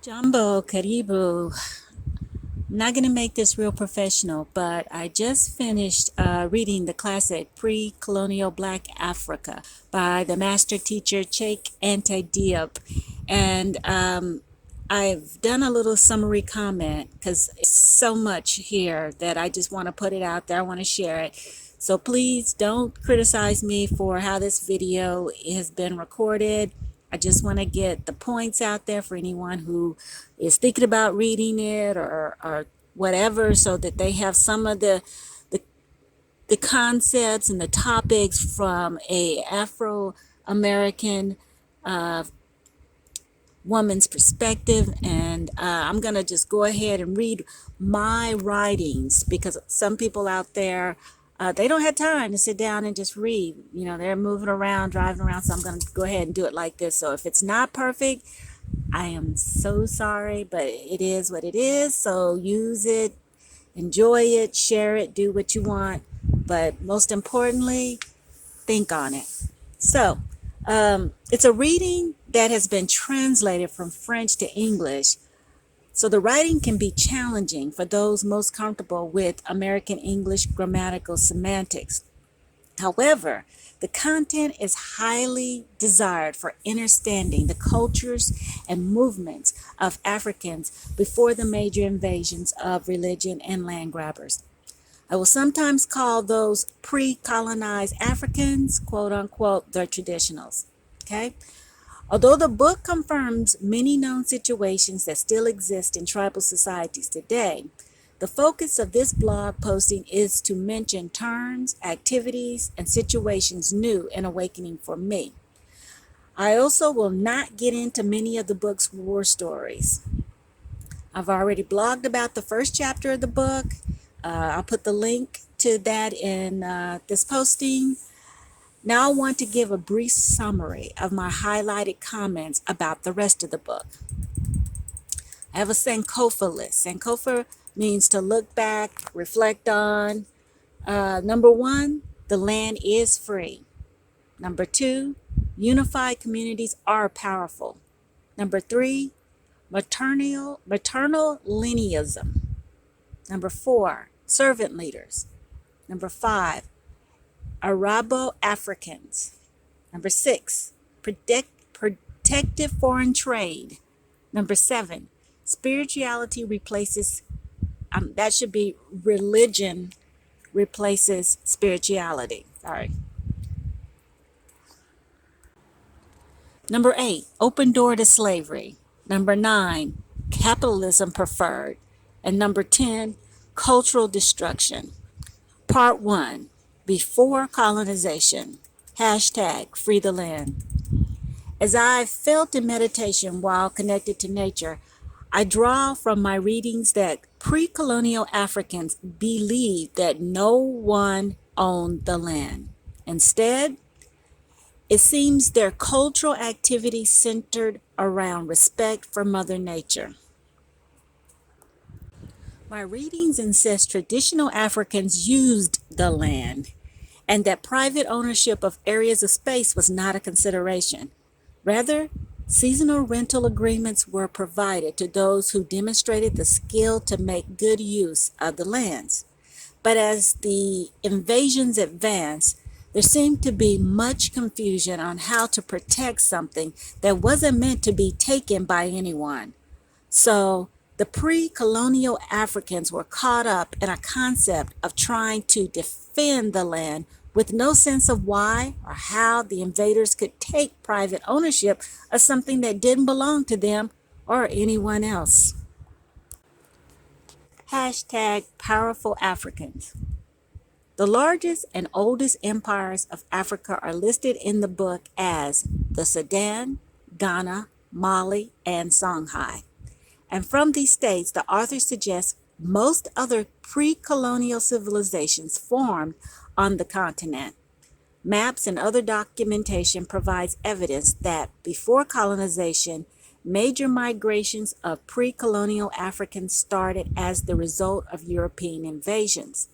Jambo, Karibu. I'm not going to make this real professional, but I just finished reading the classic Pre-Colonial Black Africa by the master teacher Cheikh Anta Diop. And I've done a little summary comment because it's so much here that I just want to put it out there. I want to share it. So please don't criticize me for how this video has been recorded. I just want to get the points out there for anyone who is thinking about reading it or whatever, so that they have some of the concepts and the topics from a Afro-American woman's perspective. And I'm going to just go ahead and read my writings, because some people out there, they don't have time to sit down and just read. You know, they're moving around, driving around, so I'm going to go ahead and do it like this. So if it's not perfect, I am so sorry, but it is what it is. So use it, enjoy it, share it, do what you want. But most importantly, think on it. So it's a reading that has been translated from French to English. So the writing can be challenging for those most comfortable with American English grammatical semantics. However, the content is highly desired for understanding the cultures and movements of Africans before the major invasions of religion and land grabbers. I will sometimes call those pre-colonized Africans, quote unquote, the traditionals. Okay? Although the book confirms many known situations that still exist in tribal societies today, the focus of this blog posting is to mention terms, activities, and situations new and awakening for me. I also will not get into many of the book's war stories. I've already blogged about the first chapter of the book. I'll put the link to that in this posting. Now I want to give a brief summary of my highlighted comments about the rest of the book. I have a Sankofa list. Sankofa means to look back, reflect on. Number 1, the land is free. Number 2, unified communities are powerful. Number 3, maternal linealism. Number 4, servant leaders. Number 5, arabo-africans. Number 6, protective foreign trade. Number 7, spirituality replaces, that should be religion replaces spirituality. Sorry. Number 8, open door to slavery. Number 9, capitalism preferred. And number 10, cultural destruction. Part 1, before colonization, hashtag free the land. As I felt in meditation while connected to nature, I draw from my readings that pre-colonial Africans believed that no one owned the land. Instead, it seems their cultural activity centered around respect for Mother Nature. My readings insist traditional Africans used the land, and that private ownership of areas of space was not a consideration. Rather, seasonal rental agreements were provided to those who demonstrated the skill to make good use of the lands. But as the invasions advanced, there seemed to be much confusion on how to protect something that wasn't meant to be taken by anyone. So the pre-colonial Africans were caught up in a concept of trying to defend the land with no sense of why or how the invaders could take private ownership of something that didn't belong to them or anyone else. Hashtag powerful Africans. The largest and oldest empires of Africa are listed in the book as the Sudan, Ghana, Mali, and Songhai. And from these states, the author suggests most other pre-colonial civilizations formed on the continent. Maps and other documentation provides evidence that before colonization, major migrations of pre-colonial Africans started as the result of European invasions.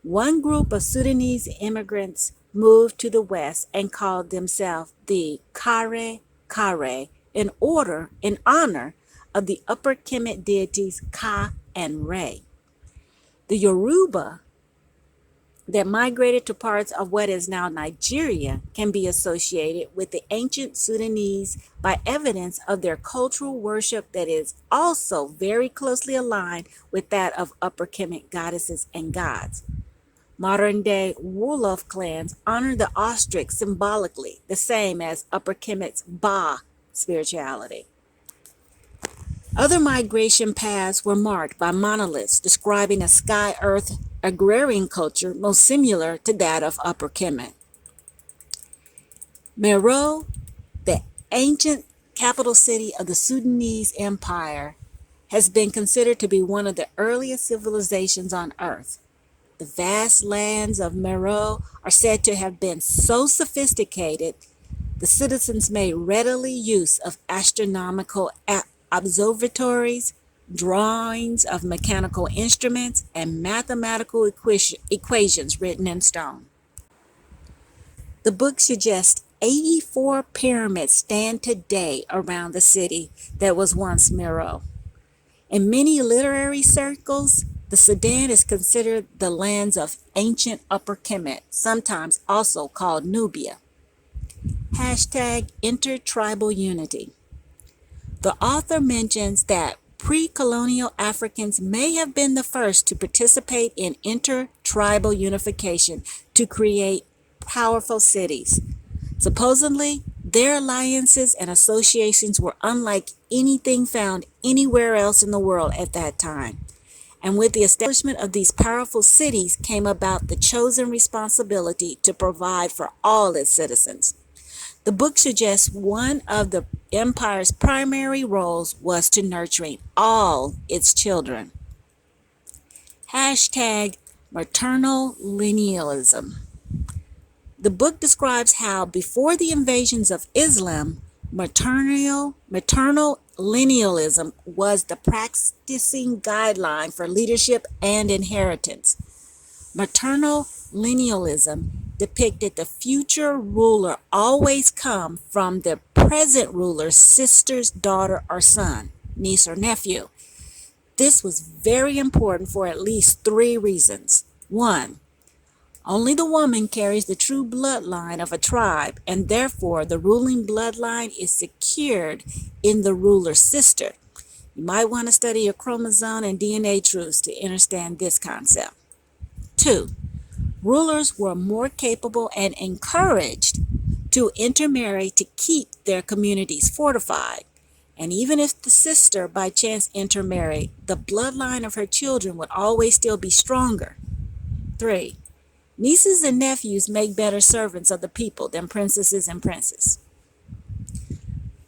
One group of Sudanese immigrants moved to the west and called themselves the Kare Kare in honor of the Upper Kemet deities Ka and Re. The Yoruba that migrated to parts of what is now Nigeria can be associated with the ancient Sudanese by evidence of their cultural worship that is also very closely aligned with that of Upper Kemet goddesses and gods. Modern-day Wolof clans honor the ostrich symbolically, the same as Upper Kemet's Ba spirituality. Other migration paths were marked by monoliths describing a sky-earth agrarian culture most similar to that of Upper Kemet. Mero, the ancient capital city of the Sudanese Empire, has been considered to be one of the earliest civilizations on Earth. The vast lands of Mero are said to have been so sophisticated, the citizens made readily use of astronomical observatories, drawings of mechanical instruments, and mathematical equations written in stone. The book suggests 84 pyramids stand today around the city that was once Mero. In many literary circles, the Sudan is considered the lands of ancient Upper Kemet, sometimes also called Nubia. Hashtag intertribal unity. The author mentions that pre-colonial Africans may have been the first to participate in intertribal unification to create powerful cities. Supposedly, their alliances and associations were unlike anything found anywhere else in the world at that time. And with the establishment of these powerful cities came about the chosen responsibility to provide for all its citizens. The book suggests one of the empire's primary roles was to nurturing all its children. Hashtag maternal linealism. The book describes how before the invasions of Islam, maternal linealism was the practicing guideline for leadership and inheritance. Maternal linealism depicted the future ruler always come from the present ruler's sister's daughter or son, niece or nephew. This was very important for at least 3 reasons. 1, only the woman carries the true bloodline of a tribe, and therefore the ruling bloodline is secured in the ruler's sister. You might want to study your chromosome and DNA truths to understand this concept. 2, rulers were more capable and encouraged to intermarry to keep their communities fortified. And even if the sister by chance intermarried, the bloodline of her children would always still be stronger. 3, nieces and nephews make better servants of the people than princesses and princes.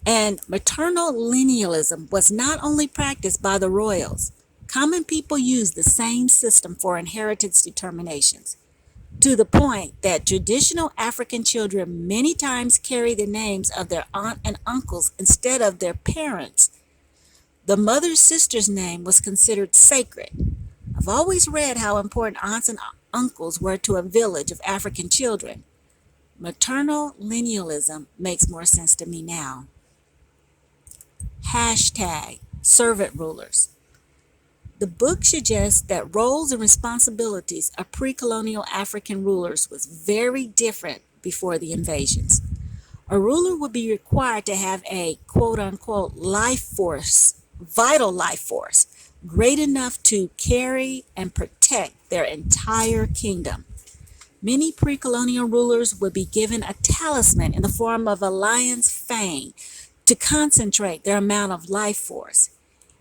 And maternal linealism was not only practiced by the royals. Common people used the same system for inheritance determinations, to the point that traditional African children many times carry the names of their aunt and uncles instead of their parents. The mother's sister's name was considered sacred. I've always read how important aunts and uncles were to a village of African children. Maternal linealism makes more sense to me now. Hashtag servant rulers. The book suggests that roles and responsibilities of pre-colonial African rulers was very different before the invasions. A ruler would be required to have a quote-unquote life force, vital life force, great enough to carry and protect their entire kingdom. Many pre-colonial rulers would be given a talisman in the form of a lion's fang to concentrate their amount of life force.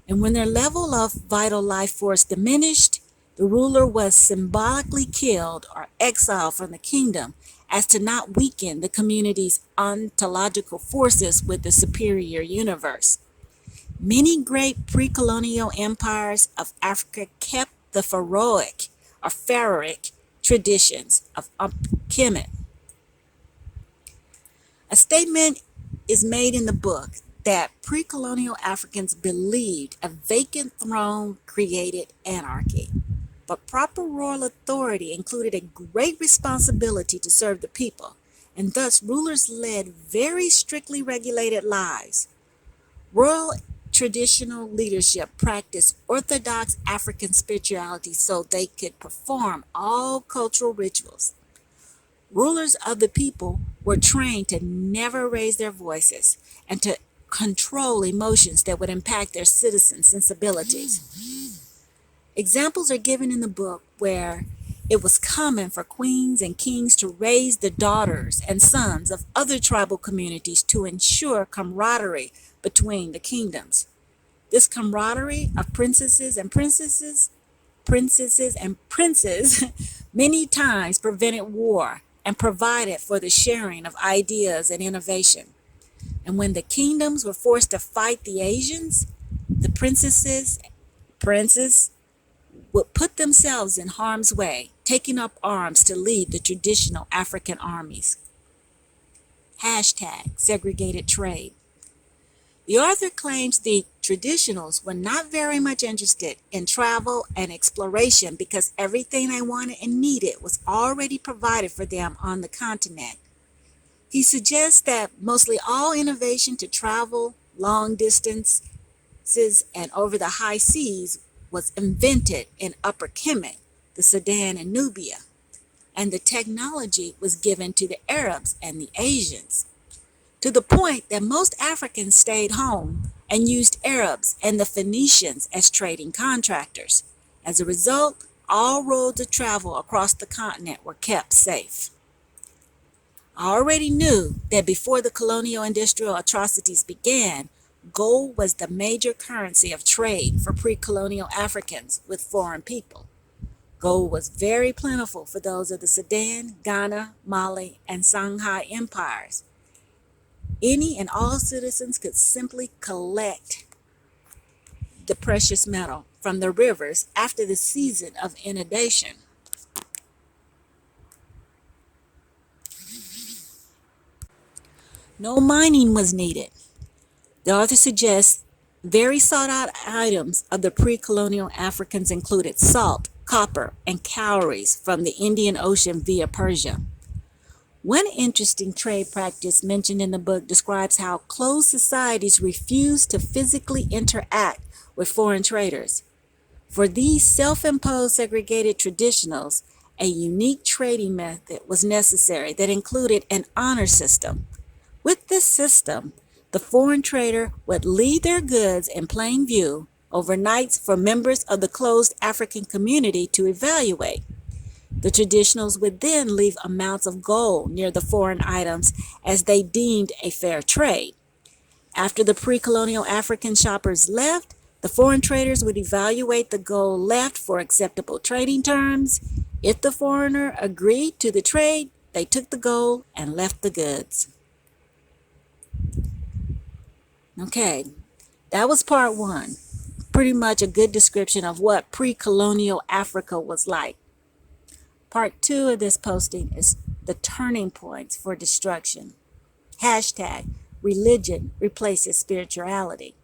And when their level of vital life force diminished, the ruler was symbolically killed or exiled from the kingdom as to not weaken the community's ontological forces with the superior universe. Many great pre-colonial empires of Africa kept the pharaohic traditions of Kemet. A statement is made in the book that pre-colonial Africans believed a vacant throne created anarchy, but proper royal authority included a great responsibility to serve the people, and thus rulers led very strictly regulated lives. Royal traditional leadership practiced orthodox African spirituality so they could perform all cultural rituals. Rulers of the people were trained to never raise their voices and to control emotions that would impact their citizens' sensibilities. Examples are given in the book where it was common for queens and kings to raise the daughters and sons of other tribal communities to ensure camaraderie between the kingdoms. This camaraderie of princesses and princes many times prevented war and provided for the sharing of ideas and innovation. And when the kingdoms were forced to fight the Asians, the princes would put themselves in harm's way, taking up arms to lead the traditional African armies. Hashtag segregated trade. The author claims the traditionals were not very much interested in travel and exploration because everything they wanted and needed was already provided for them on the continent. He suggests that mostly all innovation to travel long distances and over the high seas was invented in Upper Kemet, the Sudan and Nubia, and the technology was given to the Arabs and the Asians, to the point that most Africans stayed home and used Arabs and the Phoenicians as trading contractors. As a result, all roads of travel across the continent were kept safe. I already knew that before the colonial industrial atrocities began, gold was the major currency of trade for pre-colonial Africans with foreign people. Gold was very plentiful for those of the Sudan, Ghana, Mali, and Songhai empires. Any and all citizens could simply collect the precious metal from the rivers after the season of inundation. No mining was needed. The author suggests very sought-out items of the pre-colonial Africans included salt, copper, and cowries from the Indian Ocean via Persia. One interesting trade practice mentioned in the book describes how closed societies refuse to physically interact with foreign traders. For these self-imposed segregated traditionals, a unique trading method was necessary that included an honor system. With this system, the foreign trader would leave their goods in plain view overnight for members of the closed African community to evaluate. The traditionals would then leave amounts of gold near the foreign items as they deemed a fair trade. After the pre-colonial African shoppers left, the foreign traders would evaluate the gold left for acceptable trading terms. If the foreigner agreed to the trade, they took the gold and left the goods. Okay, that was part one. Pretty much a good description of what pre-colonial Africa was like. Part two of this posting is the turning points for destruction. Hashtag religion replaces spirituality.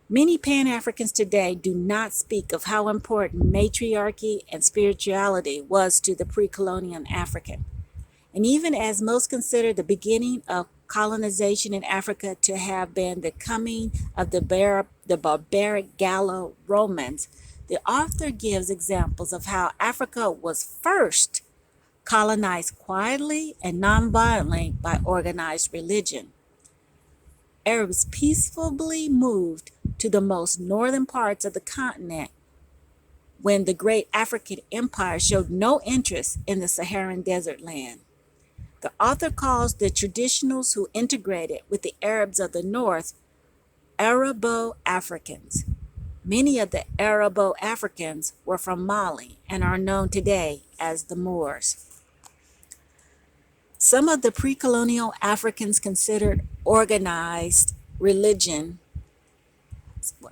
Many Pan-Africans today do not speak of how important matriarchy and spirituality was to the pre-colonial African. And even as most consider the beginning of colonization in Africa to have been the coming of the barbaric Gallo-Romans, the author gives examples of how Africa was first colonized quietly and non-violently by organized religion. Arabs peacefully moved to the most northern parts of the continent when the great African empire showed no interest in the Saharan desert land. The author calls the traditionals who integrated with the Arabs of the north arabo-africans. Many of the arabo-africans were from Mali and are known today as the Moors. Some of the pre-colonial Africans considered organized religion.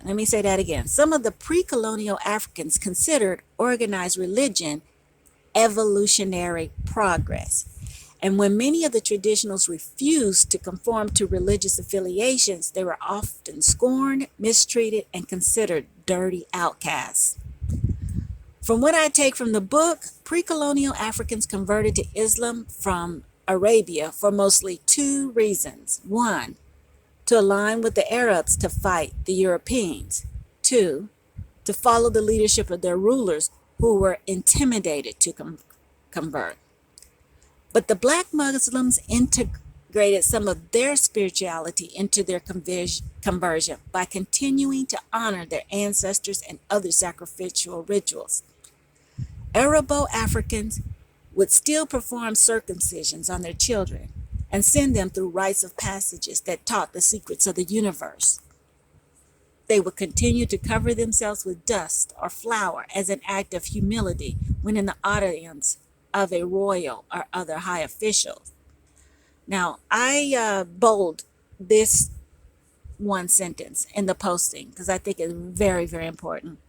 Let me say that again. Some of the pre-colonial Africans considered organized religion evolutionary progress. And when many of the traditionals refused to conform to religious affiliations, they were often scorned, mistreated, and considered dirty outcasts. From what I take from the book, pre-colonial Africans converted to Islam from Arabia for mostly two reasons. One, to align with the Arabs to fight the Europeans. 2, to follow the leadership of their rulers who were intimidated to convert. But the black Muslims integrated some of their spirituality into their conversion by continuing to honor their ancestors and other sacrificial rituals. Arabo-Africans would still perform circumcisions on their children and send them through rites of passages that taught the secrets of the universe. They would continue to cover themselves with dust or flour as an act of humility when in the audience of a royal or other high official. Now, I bold this one sentence in the posting because I think it's very, very important.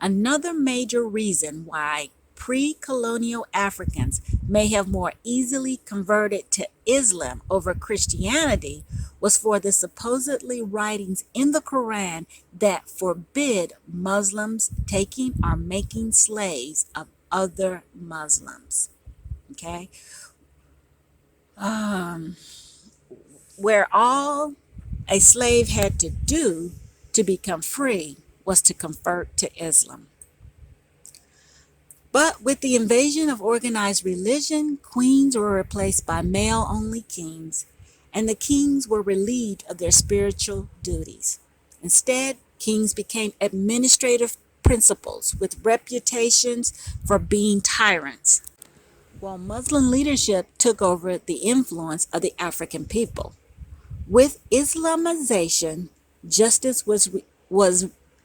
Another major reason why pre-colonial Africans may have more easily converted to Islam over Christianity was for the supposedly writings in the Quran that forbid Muslims taking or making slaves of other Muslims. Okay? Where all a slave had to do to become free was to convert to Islam. But with the invasion of organized religion, queens were replaced by male-only kings, and the kings were relieved of their spiritual duties. Instead, kings became administrative principals with reputations for being tyrants, while Muslim leadership took over the influence of the African people. With Islamization, justice was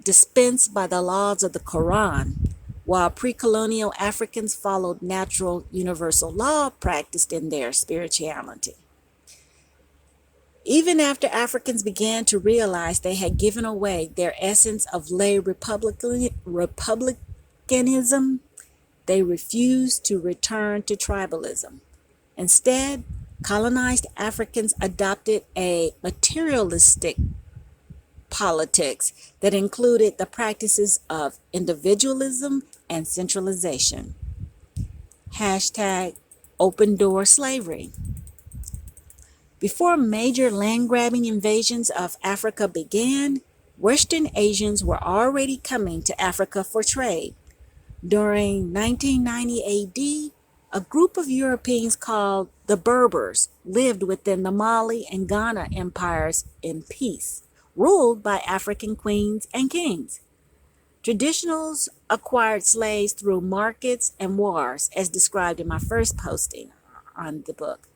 dispensed by the laws of the Quran, while pre-colonial Africans followed natural universal law practiced in their spirituality. Even after Africans began to realize they had given away their essence of lay republicanism, they refused to return to tribalism. Instead, colonized Africans adopted a materialistic politics that included the practices of individualism and centralization. Hashtag Opendoor Slavery. Before major land-grabbing invasions of Africa began, Western Asians were already coming to Africa for trade. During 1990 AD, a group of Europeans called the Berbers lived within the Mali and Ghana empires in peace, ruled by African queens and kings. Traditionals acquired slaves through markets and wars, as described in my first posting on the book.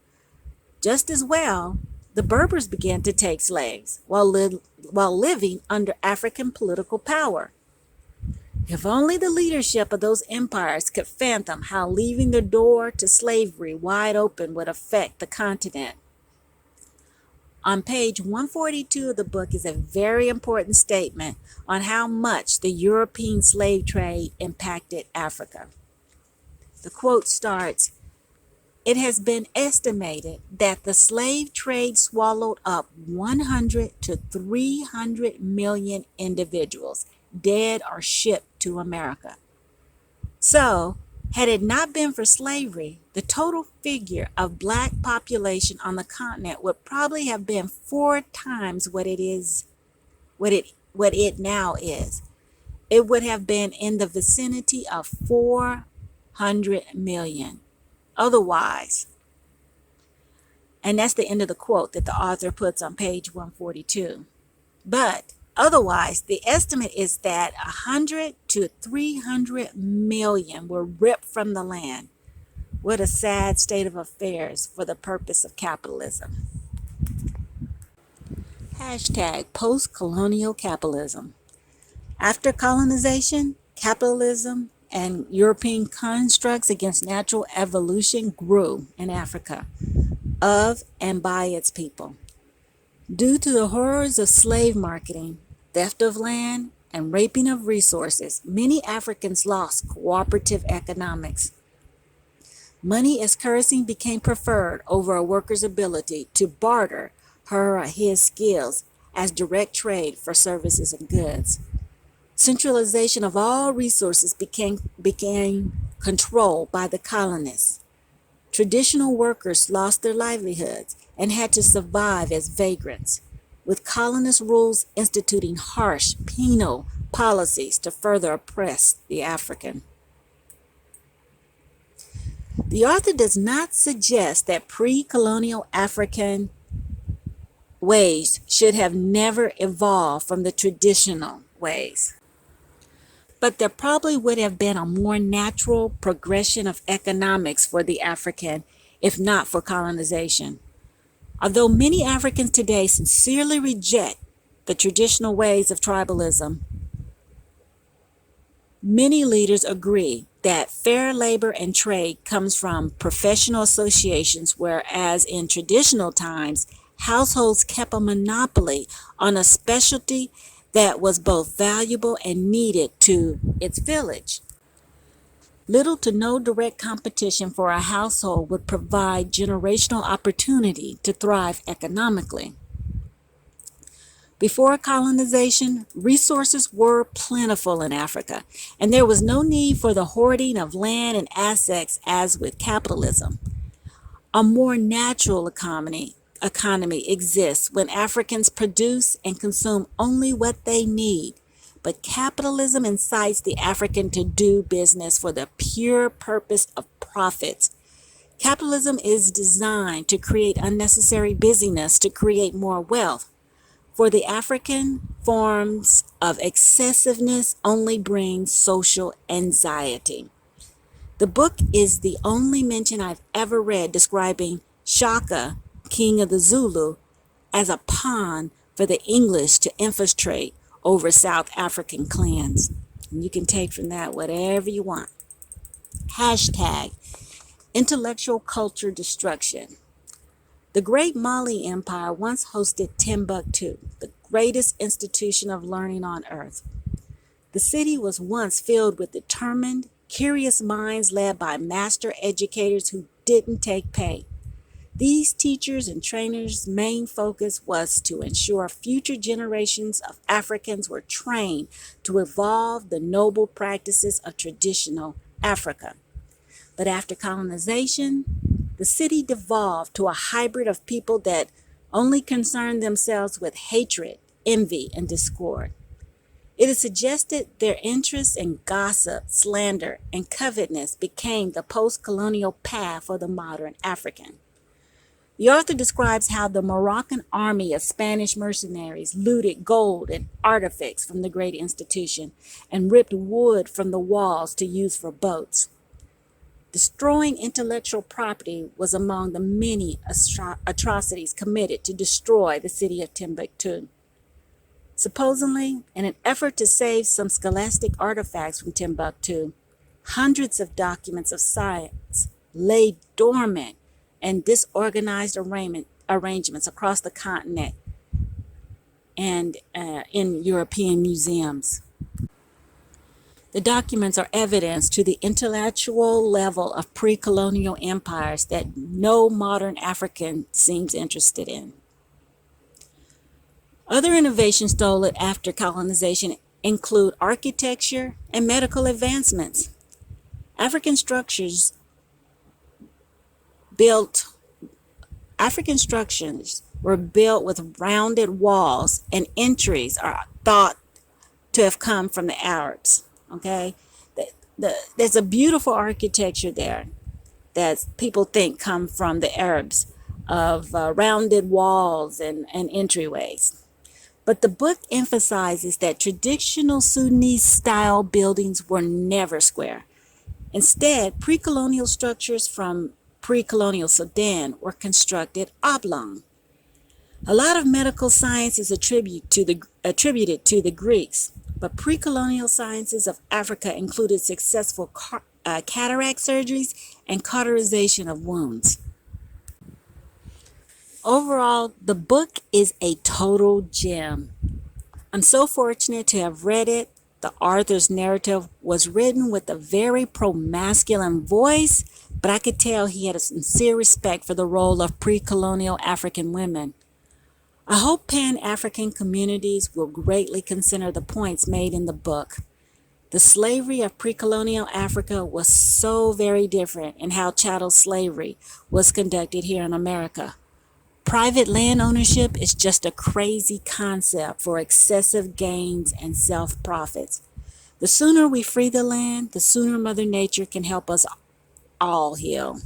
Just as well, the Berbers began to take slaves while living under African political power. If only the leadership of those empires could fathom how leaving the door to slavery wide open would affect the continent. On page 142 of the book is a very important statement on how much the European slave trade impacted Africa. The quote starts, "It has been estimated that the slave trade swallowed up 100 to 300 million individuals, dead or shipped to America. So, had it not been for slavery, the total figure of black population on the continent would probably have been 4 times what it now is. It would have been in the vicinity of 400 million. Otherwise," and that's the end of the quote that the author puts on page 142. But otherwise, the estimate is that 100 to 300 million were ripped from the land. What a sad state of affairs for the purpose of capitalism. Hashtag PostColonial Capitalism. After colonization, capitalism and European constructs against natural evolution grew in Africa, of and by its people. Due to the horrors of slave marketing, theft of land, and raping of resources, many Africans lost cooperative economics. Money as currency became preferred over a worker's ability to barter her or his skills as direct trade for services and goods. Centralization of all resources became controlled by the colonists. Traditional workers lost their livelihoods, and had to survive as vagrants, with colonist rules instituting harsh penal policies to further oppress the African. The author does not suggest that pre-colonial African ways should have never evolved from the traditional ways, but there probably would have been a more natural progression of economics for the African if not for colonization. Although many Africans today sincerely reject the traditional ways of tribalism, many leaders agree that fair labor and trade comes from professional associations, whereas in traditional times, households kept a monopoly on a specialty that was both valuable and needed to its village. Little to no direct competition for a household would provide generational opportunity to thrive economically. Before colonization, resources were plentiful in Africa, and there was no need for the hoarding of land and assets as with capitalism. A more natural economy exists when Africans produce and consume only what they need. But capitalism incites the African to do business for the pure purpose of profits. Capitalism is designed to create unnecessary busyness to create more wealth. For the African, forms of excessiveness only bring social anxiety. The book is the only mention I've ever read describing Shaka, king of the Zulu, as a pawn for the English to infiltrate over South African clans. And you can take from that whatever you want. Hashtag intellectual culture destruction. The great Mali Empire once hosted Timbuktu, the greatest institution of learning on earth. The city was once filled with determined, curious minds led by master educators who didn't take pay. These teachers and trainers' main focus was to ensure future generations of Africans were trained to evolve the noble practices of traditional Africa. But after colonization, the city devolved to a hybrid of people that only concerned themselves with hatred, envy, and discord. It is suggested their interests in gossip, slander, and covetousness became the post-colonial path for the modern African. The author describes how the Moroccan army of Spanish mercenaries looted gold and artifacts from the great institution and ripped wood from the walls to use for boats. Destroying intellectual property was among the many atrocities committed to destroy the city of Timbuktu. Supposedly, in an effort to save some scholastic artifacts from Timbuktu, hundreds of documents of science lay dormant and disorganized arrangements across the continent and in European museums. The documents are evidence to the intellectual level of pre-colonial empires that no modern African seems interested in. Other innovations stolen after colonization include architecture and medical advancements. African structures were built with rounded walls, and entries are thought to have come from the Arabs. Okay, there's a beautiful architecture there that people think come from the Arabs of rounded walls and entryways. But the book emphasizes that traditional Sudanese style buildings were never square. Instead, pre-colonial structures from pre-colonial Sudan were constructed oblong. A lot of medical science is attributed to the Greeks, but pre-colonial sciences of Africa included successful cataract surgeries and cauterization of wounds. Overall, the book is a total gem. I'm so fortunate to have read it. The author's narrative was written with a very pro-masculine voice, but I could tell he had a sincere respect for the role of pre-colonial African women. I hope Pan-African communities will greatly consider the points made in the book. The slavery of pre-colonial Africa was so very different in how chattel slavery was conducted here in America. Private land ownership is just a crazy concept for excessive gains and self-profits. The sooner we free the land, the sooner Mother Nature can help us all heal.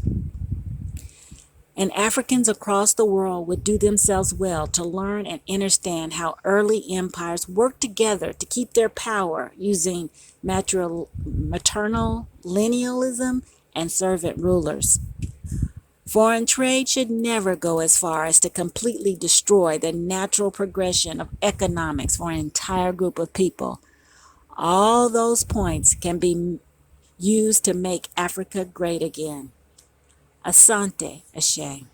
And Africans across the world would do themselves well to learn and understand how early empires worked together to keep their power using maternal linealism and servant rulers. Foreign trade should never go as far as to completely destroy the natural progression of economics for an entire group of people. All those points can be used to make Africa great again. Asante, Ashe.